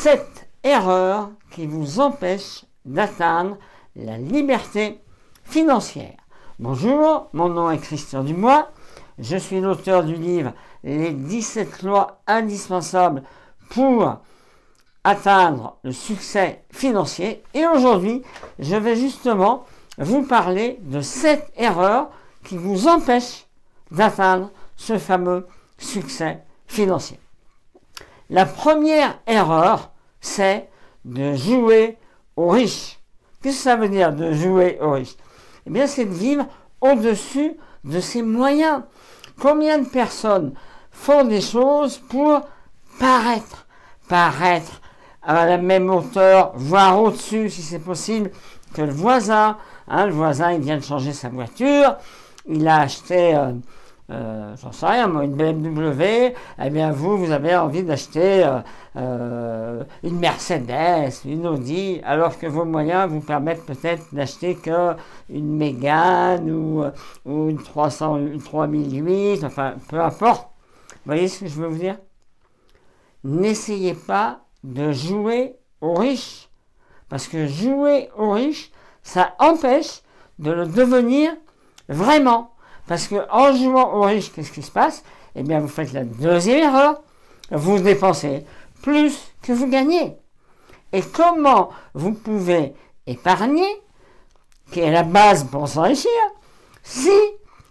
7 erreurs qui vous empêchent d'atteindre la liberté financière. Bonjour, mon nom est Christian Dumois, je suis l'auteur du livre Les 17 lois indispensables pour atteindre le succès financier et aujourd'hui je vais justement vous parler de 7 erreurs qui vous empêchent d'atteindre ce fameux succès financier. La première erreur, c'est de jouer aux riches. Qu'est-ce que ça veut dire de jouer aux riches? Eh bien, c'est de vivre au-dessus de ses moyens. Combien de personnes font des choses pour paraître à la même hauteur, voire au-dessus, si c'est possible, que le voisin. Le voisin, il vient de changer sa voiture, il a acheté... j'en sais rien, moi, une BMW, eh bien vous avez envie d'acheter une Mercedes, une Audi, alors que vos moyens vous permettent peut-être d'acheter qu'une Mégane ou une 3008, enfin peu importe. Vous voyez ce que je veux vous dire? N'essayez pas de jouer aux riches, parce que jouer aux riches, ça empêche de le devenir vraiment. Parce qu'en jouant aux riches, qu'est-ce qui se passe? Eh bien, vous faites la deuxième erreur. Vous dépensez plus que vous gagnez. Et comment vous pouvez épargner, qui est la base pour s'enrichir, si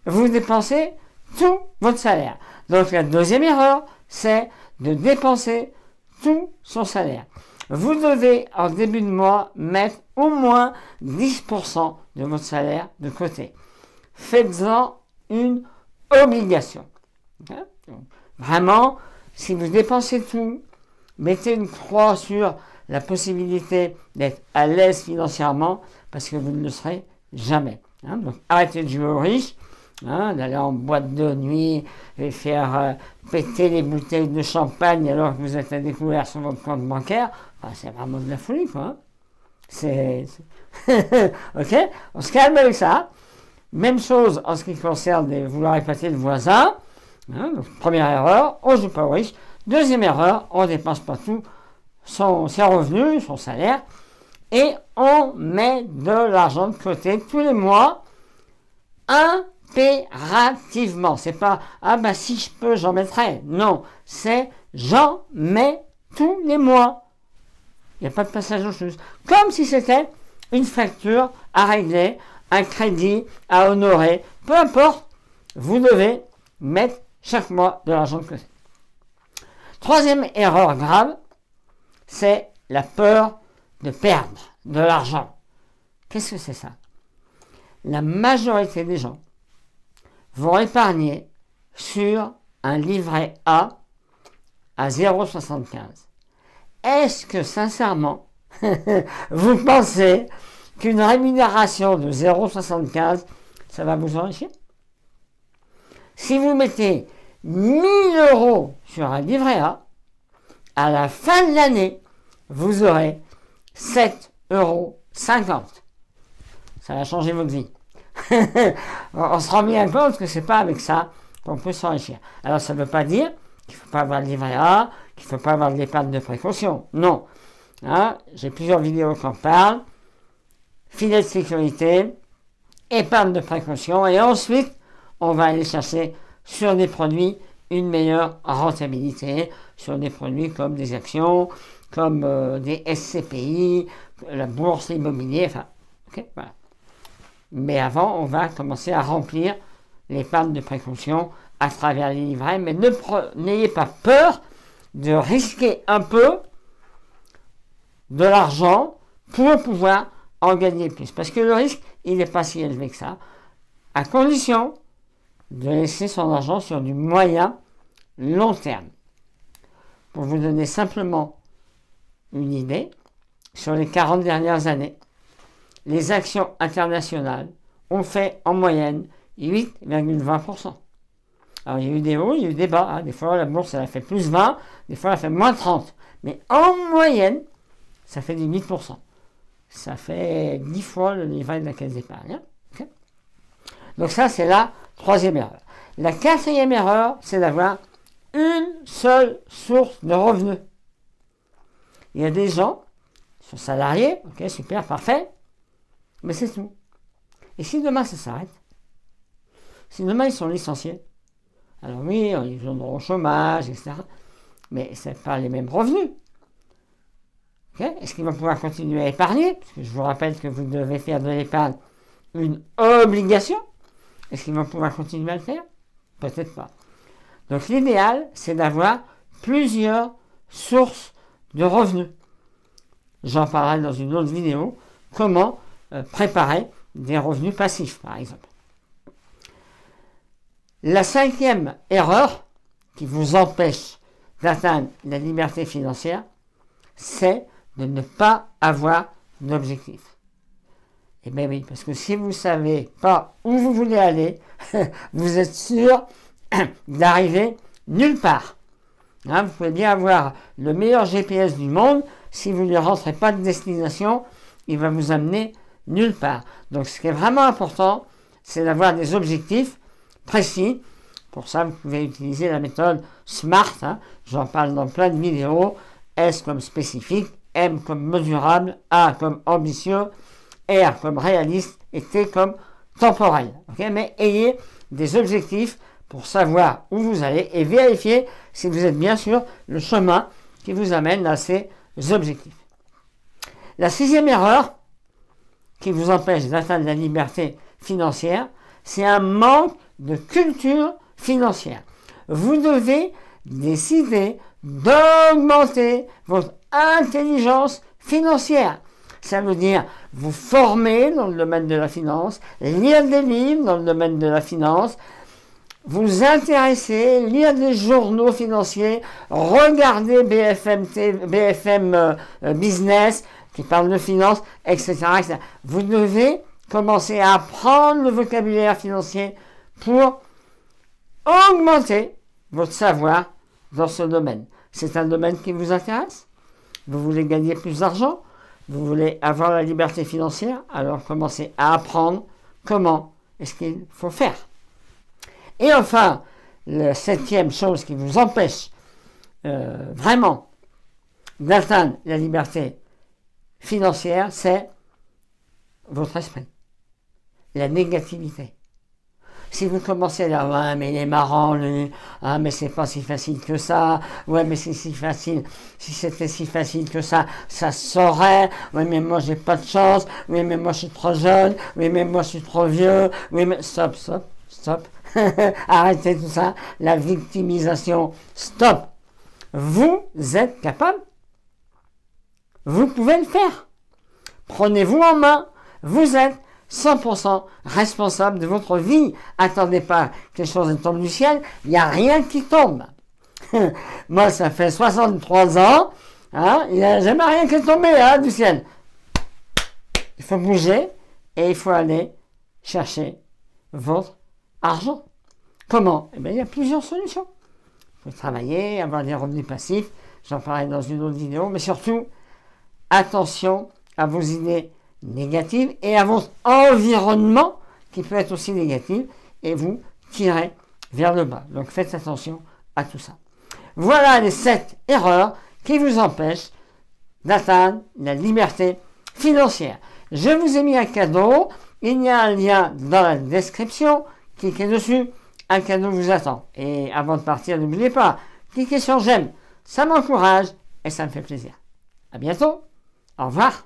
vous dépensez tout votre salaire? Donc, la deuxième erreur, c'est de dépenser tout son salaire. Vous devez, en début de mois, mettre au moins 10% de votre salaire de côté. Faites-en une obligation. Vraiment, si vous dépensez tout, mettez une croix sur la possibilité d'être à l'aise financièrement, parce que vous ne le serez jamais. Donc arrêtez de jouer aux riches, d'aller en boîte de nuit et faire péter les bouteilles de champagne alors que vous êtes à découvert sur votre compte bancaire. Enfin, c'est vraiment de la folie, quoi. Ok, on se calme avec ça. Même chose en ce qui concerne vouloir épater le voisin. Donc, première erreur, on ne joue pas aux riches. Deuxième erreur, on ne dépense pas tout ses revenus, son salaire, et on met de l'argent de côté tous les mois, impérativement. C'est pas si je peux, j'en mettrai. Non, c'est j'en mets tous les mois. Il n'y a pas de passage aux choses. Comme si c'était une facture à régler, un crédit à honorer, peu importe, vous devez mettre chaque mois de l'argent de côté. Troisième erreur grave, c'est la peur de perdre de l'argent. Qu'est-ce que c'est ça? La majorité des gens vont épargner sur un livret A à 0,75. Est-ce que sincèrement, vous pensez qu'une rémunération de 0,75, ça va vous enrichir? Si vous mettez 1000 € sur un livret A, à la fin de l'année, vous aurez 7,50 €. Ça va changer votre vie. On se rend bien compte que c'est pas avec ça qu'on peut s'enrichir. Alors ça ne veut pas dire qu'il ne faut pas avoir le livret A, qu'il ne faut pas avoir de l'épargne de précaution. Non. J'ai plusieurs vidéos qui en parlent. Filet de sécurité, épargne de précaution, et ensuite, on va aller chercher sur des produits une meilleure rentabilité, sur des produits comme des actions, comme des SCPI, la bourse immobilière, enfin, ok, voilà. Mais avant, on va commencer à remplir l'épargne de précaution à travers les livrets, mais n'ayez pas peur de risquer un peu de l'argent pour pouvoir en gagner plus. Parce que le risque, il n'est pas si élevé que ça, à condition de laisser son argent sur du moyen long terme. Pour vous donner simplement une idée, sur les 40 dernières années, les actions internationales ont fait en moyenne 8,20%. Alors il y a eu des hauts, il y a eu des bas. Des fois la bourse elle a fait plus 20, des fois elle a fait moins 30. Mais en moyenne, ça fait du 8%. Ça fait 10 fois le livret de la caisse d'épargne. Okay. Donc ça, c'est la troisième erreur. La quatrième erreur, c'est d'avoir une seule source de revenus. Il y a des gens, ils sont salariés, ok, super, parfait, mais c'est tout. Et si demain ça s'arrête, si demain ils sont licenciés, alors oui, ils ont au chômage, etc., mais ce n'est pas les mêmes revenus. Okay. Est-ce qu'ils vont pouvoir continuer à épargner? Parce que je vous rappelle que vous devez faire de l'épargne une obligation. Est-ce qu'ils vont pouvoir continuer à le faire? Peut-être pas. Donc l'idéal, c'est d'avoir plusieurs sources de revenus. J'en parlerai dans une autre vidéo, comment préparer des revenus passifs, par exemple. La 5e erreur qui vous empêche d'atteindre la liberté financière, c'est de ne pas avoir d'objectif. Eh bien oui, parce que si vous ne savez pas où vous voulez aller, vous êtes sûr d'arriver nulle part. Hein, vous pouvez bien avoir le meilleur GPS du monde, si vous ne lui rentrez pas de destination, il va vous amener nulle part. Donc ce qui est vraiment important, c'est d'avoir des objectifs précis. Pour ça, vous pouvez utiliser la méthode SMART. Hein, j'en parle dans plein de vidéos. S comme spécifique, M comme mesurable, A comme ambitieux, R comme réaliste et T comme temporel. Okay, mais ayez des objectifs pour savoir où vous allez et vérifier si vous êtes bien sur le chemin qui vous amène à ces objectifs. La 6e erreur qui vous empêche d'atteindre la liberté financière, c'est un manque de culture financière. Vous devez décider d'augmenter votre intelligence financière. Ça veut dire vous former dans le domaine de la finance, lire des livres dans le domaine de la finance, vous intéresser, lire des journaux financiers, regarder BFM Business qui parle de finance, etc., etc. Vous devez commencer à apprendre le vocabulaire financier pour augmenter votre savoir dans ce domaine. C'est un domaine qui vous intéresse? Vous voulez gagner plus d'argent? Vous voulez avoir la liberté financière? Alors commencez à apprendre comment est-ce qu'il faut faire. Et enfin, la 7e chose qui vous empêche vraiment d'atteindre la liberté financière, c'est votre esprit, la négativité. Si vous commencez à dire, ouais, mais il est marrant, lui, ah, mais c'est pas si facile que ça, ouais, mais c'est si facile, si c'était si facile que ça se saurait, ouais, mais moi j'ai pas de chance, oui, mais moi je suis trop jeune, oui, mais moi je suis trop vieux, oui, mais stop, arrêtez tout ça, la victimisation, stop. Vous êtes capable, vous pouvez le faire. Prenez-vous en main, vous êtes 100% responsable de votre vie. Attendez pas que les choses tombent du ciel, il n'y a rien qui tombe. Moi, ça fait 63 ans, hein, il n'y a jamais rien qui est tombé hein, du ciel. Il faut bouger et il faut aller chercher votre argent. Comment? Eh bien, il y a plusieurs solutions. Il faut travailler, avoir des revenus passifs, j'en parlerai dans une autre vidéo, mais surtout, attention à vos idées négatives et à votre environnement qui peut être aussi négatif et vous tirez vers le bas. Donc faites attention à tout ça. Voilà les 7 erreurs qui vous empêchent d'atteindre la liberté financière. Je vous ai mis un cadeau, il y a un lien dans la description, cliquez dessus, un cadeau vous attend. Et avant de partir, n'oubliez pas, cliquez sur j'aime, ça m'encourage et ça me fait plaisir. À bientôt, au revoir.